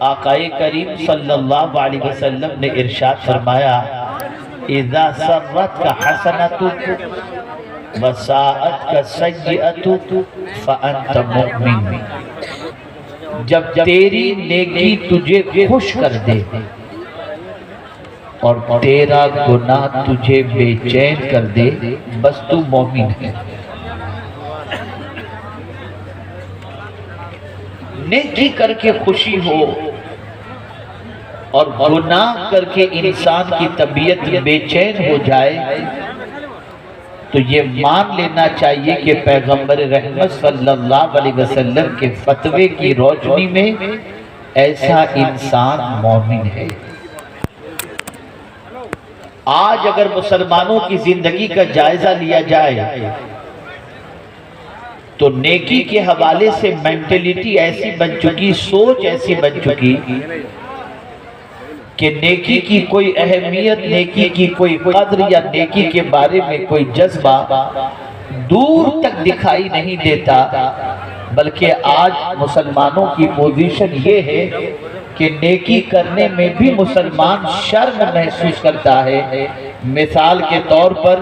آقا کریم صلی اللہ علیہ وسلم نے ارشاد فرمایا اذا سرتک حسنتک وساءتک سیئتک فانت مؤمن، جب تیری نیکی تجھے خوش کر دے اور تیرا گناہ تجھے بے چین کر دے، بس تو مومن ہے۔ نیکی کر کے خوشی ہو اور گناہ کر کے انسان کی طبیعت بے چین ہو جائے تو یہ مان لینا چاہیے کہ پیغمبر رحمت صلی اللہ علیہ وسلم کے فتوے کی روشنی میں ایسا انسان مومن ہے۔ آج اگر مسلمانوں کی زندگی کا جائزہ لیا جائے تو نیکی کے حوالے سے مینٹیلیٹی ایسی بن چکی، سوچ ایسی بن چکی کہ نیکی کی کوئی اہمیت، نیکی کی کوئی قدر یا نیکی کے بارے میں کوئی جذبہ دور تک دکھائی نہیں دیتا، بلکہ آج مسلمانوں کی پوزیشن یہ ہے کہ نیکی کرنے میں بھی مسلمان شرم محسوس کرتا ہے۔ مثال کے طور پر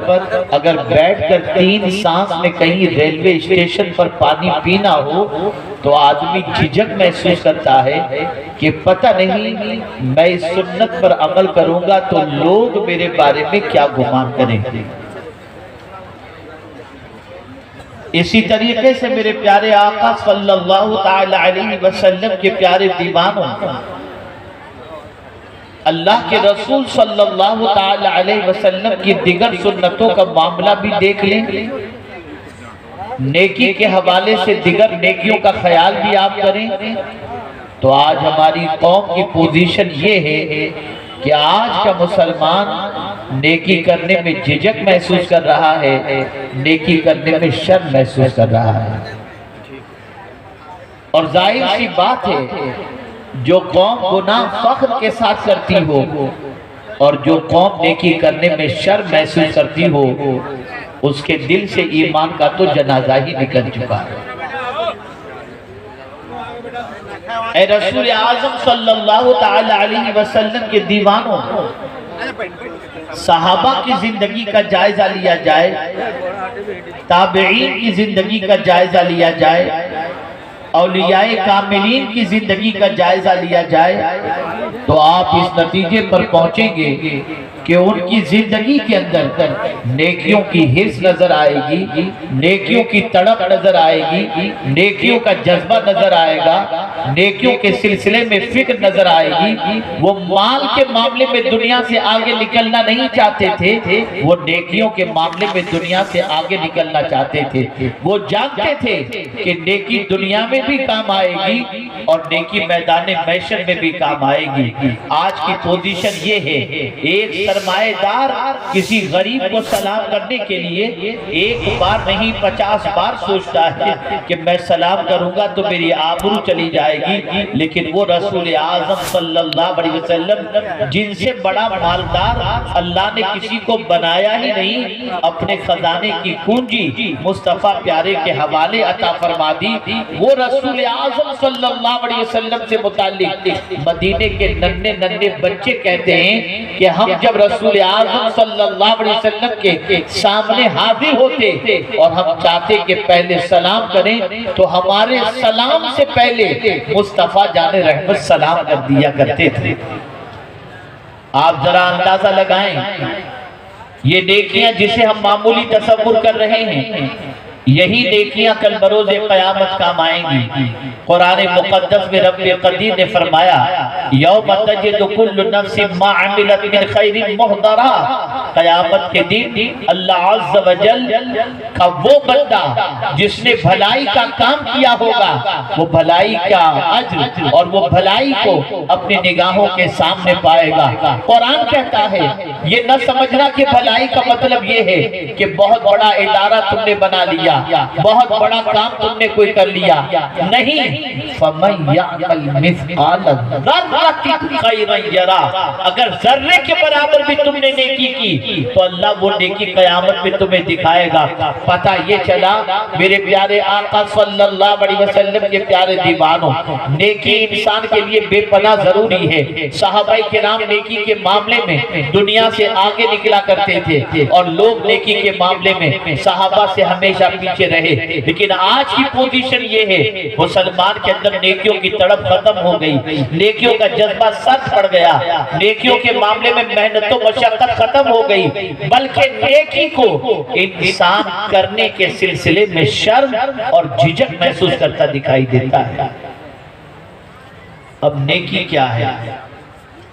اگر بیٹھ کر 3 سانس میں کہیں ریلوے اسٹیشن پر پانی پینا ہو تو آدمی جھجک محسوس کرتا ہے کہ پتہ نہیں میں اس سنت پر عمل کروں گا تو لوگ میرے بارے میں کیا گمان کریں گے۔ اسی طریقے سے میرے پیارے آقا صلی اللہ تعالی علیہ وسلم کے پیارے دیوانوں، اللہ کے رسول صلی اللہ تعالی علیہ وسلم کی دیگر سنتوں کا معاملہ بھی دیکھ لیں، نیکی کے حوالے سے دیگر نیکیوں کا خیال بھی آپ کریں تو آج ہماری قوم کی پوزیشن یہ ہے کہ آج کا مسلمان نیکی کرنے میں جھجک محسوس کر رہا ہے، نیکی کرنے میں شرم محسوس کر رہا ہے۔ اور ظاہر سی بات ہے جو قوم گناہ فخر کے ساتھ کرتی ہو اور جو قوم نیکی کرنے میں شرم محسوس کرتی ہو اس کے دل سے ایمان کا تو جنازہ ہی نکل چکا ہے۔ اے رسول اعظم صلی اللہ تعالی علیہ وسلم کے دیوانوں، صحابہ کی زندگی کا جائزہ لیا جائے، تابعین کی زندگی کا جائزہ لیا جائے، اولیاء کاملین کی زندگی کا جائزہ لیا جائے تو آپ اس نتیجے پر پہنچیں گے کہ ان کی زندگی کے اندر نیکیوں کی حرص نظر آئے گی، نیکیوں کی تڑپ نظر آئے گی، نیکیوں کا جذبہ نظر آئے گا، نیکیوں کے سلسلے میں فکر نظر آئے گی۔ وہ مال کے معاملے میں دنیا سے آگے نکلنا نہیں چاہتے تھے، وہ نیکیوں کے معاملے میں دنیا سے آگے نکلنا چاہتے تھے۔ وہ جانتے تھے کہ نیکی دنیا میں بھی کام آئے گی اور نیکی میدان محشر میں بھی کام آئے گی۔ آج کی پوزیشن یہ ہے، ایک سرمایہ دار کسی غریب کو سلام کرنے کے لیے ایک بار نہیں 50 بار سوچتا ہے کہ میں سلام کروں گا تو میری آبرو چلی جائے گی، لیکن وہ رسول اعظم صلی اللہ علیہ وسلم جن سے بڑا مالدار اللہ نے کسی کو بنایا ہی نہیں، اپنے خزانے کی کنجی مصطفیٰ پیارے کے حوالے عطا فرما دی۔ وہ رسول اعظم صلی اللہ علیہ وسلم سے متعلق مدینے کے ننھے ننھے بچے کہتے ہیں کہ ہم جب رسول اعظم صلی اللہ علیہ وسلم کے سامنے حاضر ہوتے اور ہم چاہتے کہ پہلے سلام کریں تو ہمارے سلام سے پہلے مصطفیٰ جان رحمت سلام کر دیا کرتے تھے۔ آپ ذرا اندازہ لگائیں، یہ نیکیاں جسے ہم معمولی تصور کر رہے ہیں یہی نیکیاں کل بروز قیامت کام آئیں گی۔ قرآن مقدس میں رب قدیر نے فرمایا یوم تجد کل نفس ما عملت من خیر محضرا، قیامت کے دن اللہ عز و جل کا وہ بندہ جس نے بھلائی کا کام کیا ہوگا وہ بھلائی کا اجر اور وہ بھلائی کو اپنی نگاہوں کے سامنے پائے گا۔ قرآن کہتا ہے یہ نہ سمجھنا کہ بھلائی کا مطلب یہ ہے کہ بہت بڑا ادارہ تم نے بنا لیا، لیا، بہت بڑا کام تم نے کوئی کر لیا نہیں۔ فَمَن يَعْمَلْ مِثْقَالَ ذَرَّةٍ خَيْرًا يَرَهُ، اگر ذرے کے برابر بھی تم نے نیکی کی تو اللہ وہ نیکی قیامت میں تمہیں دکھائے گا۔ پتہ یہ چلا میرے پیارے آقا صلی اللہ علیہ وسلم کے پیارے دیوانوں، نیکی انسان کے لیے بے پناہ ضروری ہے۔ صحابہ کرام نیکی کے معاملے میں دنیا سے آگے نکلا کرتے تھے اور لوگ نیکی کے معاملے میں صحابہ سے ہمیشہ پیچھے رہے، لیکن آج کی پوزیشن یہ ہے مسلمان کے اندر نیکیوں کی تڑپ ختم ہو گئی، نیکیوں کا جذبہ سخت پڑ گیا، نیکیوں کے معاملے میں محنت و مشقت ختم ہو گئی، بلکہ نیکی کو انسان کرنے کے سلسلے میں شرم اور جھجک محسوس کرتا دکھائی دیتا ہے۔ اب نیکی کیا ہے؟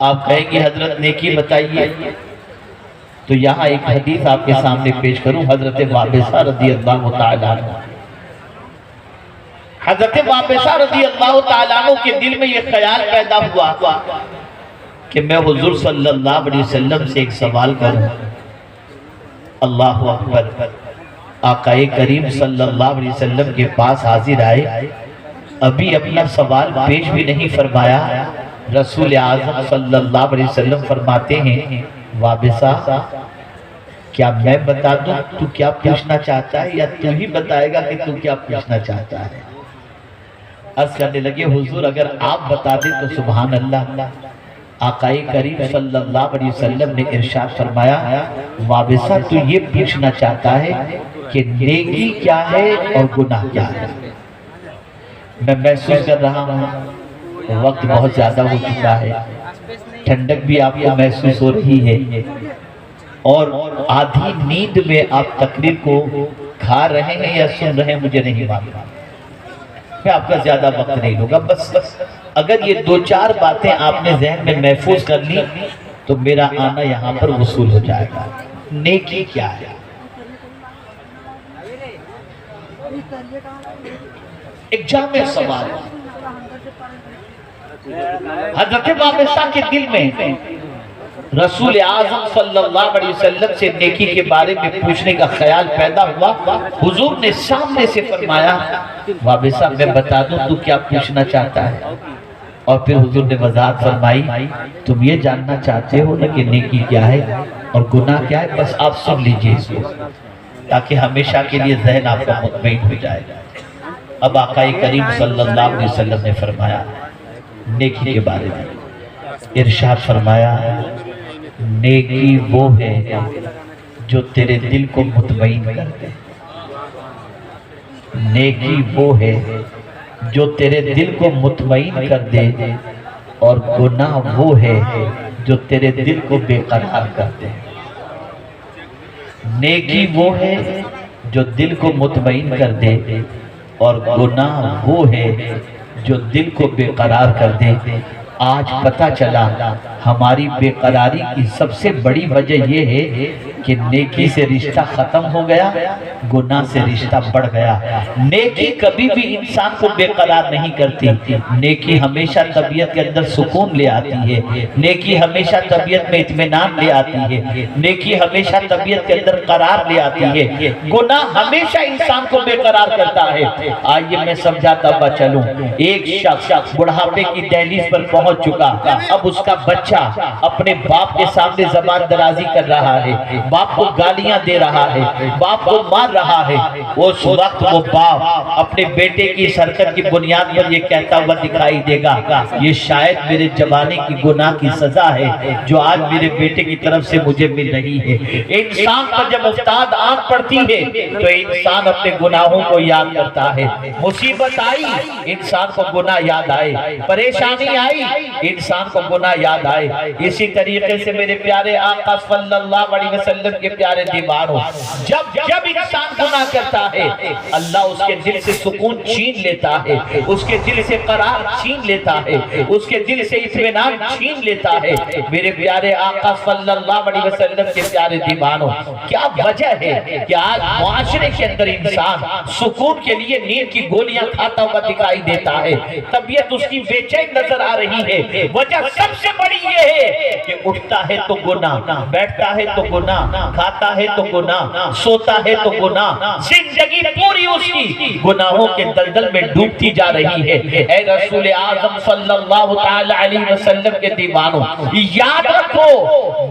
آپ کہیں گے حضرت نیکی بتائیے، تو یہاں ایک حدیث آپ کے سامنے پیش کروں، حضرت وابصہ رضی اللہ تعالیٰ عنہ۔ حضرت وابصہ رضی اللہ تعالیٰ عنہ کے دل میں یہ خیال پیدا ہوا کہ میں حضور صلی اللہ علیہ وسلم سے ایک سوال کروں۔ اللہ اکبر، آقا کریم صلی اللہ علیہ وسلم کے پاس حاضر آئے، ابھی اپنا سوال پیش بھی نہیں فرمایا، رسول اعظم صلی اللہ علیہ وسلم فرماتے ہیں وابصہ کیا میں بتا دوں تو کیا پوچھنا چاہتا ہے یا تو ہی بتائے گا کہ تو کیا پوچھنا چاہتا ہے؟ عرض کرنے لگے حضور اگر آپ بتا دیں تو سبحان اللہ۔ آقا کریم صلی اللہ علیہ وسلم نے ارشاد فرمایا وابصہ تو یہ پوچھنا چاہتا ہے کہ نیکی کیا ہے اور گناہ کیا ہے۔ میں محسوس کر رہا ہوں وقت بہت زیادہ ہو چکا ہے، ٹھنڈک بھی آپ کو محسوس ہو رہی ہے اور آدھی نیند میں آپ تقریر کو کھا رہے ہیں یا سن رہے ہیں مجھے نہیں معلوم۔ میں آپ کا زیادہ وقت نہیں لوں بس اگر یہ دو چار باتیں آپ نے ذہن میں محفوظ کر لی تو میرا آنا یہاں پر وصول ہو جائے گا۔ نیکی کیا ہے؟ ایک جامع سوال۔ حضرت وابصہ کے دل میں رسول اعظم صلی اللہ علیہ وسلم سے نیکی کے بارے میں پوچھنے کا خیال پیدا ہوا۔ حضور نے سامنے سے فرمایا وابصہ میں بتا دوں تو کیا پوچھنا چاہتا ہے؟ اور پھر حضور نے وضاحت فرمائی تم یہ جاننا چاہتے ہو نا کہ نیکی کیا ہے اور گناہ کیا ہے، بس آپ سن لیجئے اس کو تاکہ ہمیشہ کے لیے ذہن آپ کا مطمئن ہو جائے گا۔ اب آقا کریم صلی اللہ علیہ وسلم نے فرمایا نیکی کے بارے میں، ارشاد فرمایا نیکی وہ ہے جو تیرے دل کو مطمئن کر دے، نیکی وہ ہے جو تیرے دل کو مطمئن کر دے، اور گناہ وہ ہے جو تیرے دل کو بے قرار کر دے۔ نیکی وہ ہے جو دل کو مطمئن کر دے اور گناہ وہ ہے جو دل کو بے قرار کر دے۔ آج پتہ چلا ہماری بے قراری کی سب سے بڑی وجہ یہ ہے کہ نیکی سے رشتہ ختم ہو گیا، گناہ سے رشتہ بڑھ گیا۔ نیکی کبھی بھی انسان کو بے قرار نہیں کرتی، نیکی ہمیشہ طبیعت کے اندر سکون لے آتی ہے، نیکی ہمیشہ طبیعت میں اطمینان لے آتی ہے، نیکی ہمیشہ طبیعت کے اندر قرار لے آتی ہے، گناہ ہمیشہ انسان کو بے قرار کرتا ہے۔ آئیے میں سمجھاتا ہوا چلوں، ایک شخص بڑھاپے کی دہلیز پر پہنچ چکا، اب اس کا بچہ اپنے باپ کے سامنے زبان درازی کر رہا ہے، باپ کو گالیاں دے رہا ہے، باپ کو مار رہا ہے۔ اس وقت وہ باپ اپنے بیٹے کی حرکت کی بنیاد پر یہ کہتا ہوا دکھائی دے گا یہ شاید میرے جوانی کی گناہ کی سزا ہے جو آج میرے بیٹے کی طرف سے مجھے مل رہی ہے۔ انسان پر جب افتاد آن پڑتی ہے تو انسان اپنے گناہوں کو یاد کرتا ہے، مصیبت آئی انسان کو گناہ یاد آئے، پریشانی آئی انسان کو گناہ یاد آئے۔ اسی طریقے سے میرے پیارے آقا صلی اللہ علیہ وسلم کے پیارے دیوانوں، جب انسان گناہ کرتا ہے اللہ اس کے دل سے سکون چھین لیتا ہے، اس کے دل سے قرار چھین لیتا ہے، اس کے دل سے اطمینان چھین لیتا ہے۔ میرے پیارے آقا صلی اللہ علیہ وسلم کے پیارے دیوانوں، کیا وجہ ہے کہ آج معاشرے کے اندر انسان سکون کے لیے نیند کی گولیاں کھاتا ہوا دکھائی دیتا ہے، طبیعت اس کی بے چین نظر آ رہی ہے؟ وجہ سب سے بڑی یہ ہے کہ اٹھتا ہے تو گناہ، بیٹھتا ہے تو گناہ، گناہ، کھاتا ہے تو گناہ، سوتا ہے تو گناہ، زندگی پوری اس کی گناہوں کے دلدل میں ڈوبتی جا رہی ہے۔ اے رسول اعظم صلی اللہ تعالی علیہ وسلم کے دیوانوں، یاد رکھو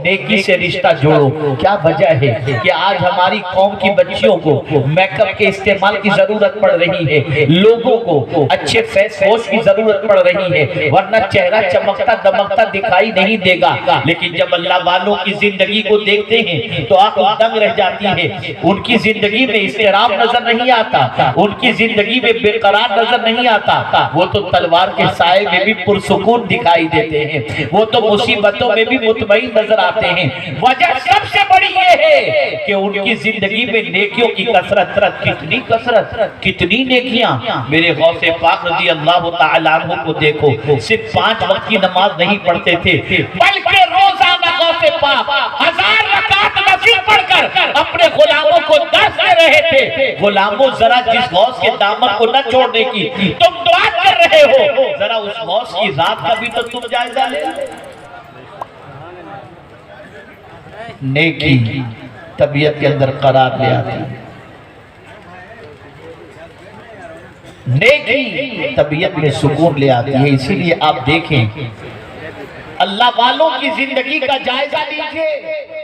نیکی سے رشتہ جوڑو۔ کیا وجہ ہے کہ آج ہماری قوم کی بچیوں کو میک اپ کے استعمال کی ضرورت پڑ رہی ہے، لوگوں کو اچھے فیس واش کی ضرورت پڑ رہی ہے، ورنہ چہرہ چمکتا دمکتا دکھائی نہیں دے گا۔ لیکن جب اللہ والوں کی زندگی کو دیکھتے ہیں تو آنکھ دنگ رہ جاتی ہے۔ ان کی زندگی میں اضطراب نظر نہیں آتا، ان کی زندگی میں بے قرار نظر نہیں آتا، وہ تو تلوار کے سائے میں بھی پرسکون دکھائی دیتے ہیں، وہ تو مصیبتوں میں بھی مطمئن نظر آتے ہیں۔ وجہ سب سے بڑی یہ ہے کہ ان کی زندگی میں نیکیوں کی کثرت، کتنی کثرت، کتنی نیکیاں۔ میرے غوث پاک رضی اللہ تعالیٰ عنہ کو دیکھو، صرف 5 وقت کی نماز نہیں پڑھتے تھے، بلکہ روزانہ غوث پاک 1000 رکعت نفل پڑھ کر اپنے غلاموں کو درس دے رہے تھے۔ غلاموں ذرا جس غوث کے دامن کو نہ چھوڑنے کی تم دعا کر رہے ہو، ذرا اس غوث کی ذات کا بھی تو تم جائزہ لے۔ نیکی طبیعت کے اندر قرار لے آتی ہے، نیکی طبیعت میں سکون لے آتی ہے۔ اسی لیے آپ دیکھیں اللہ والوں کی زندگی کا جائزہ لیجئے۔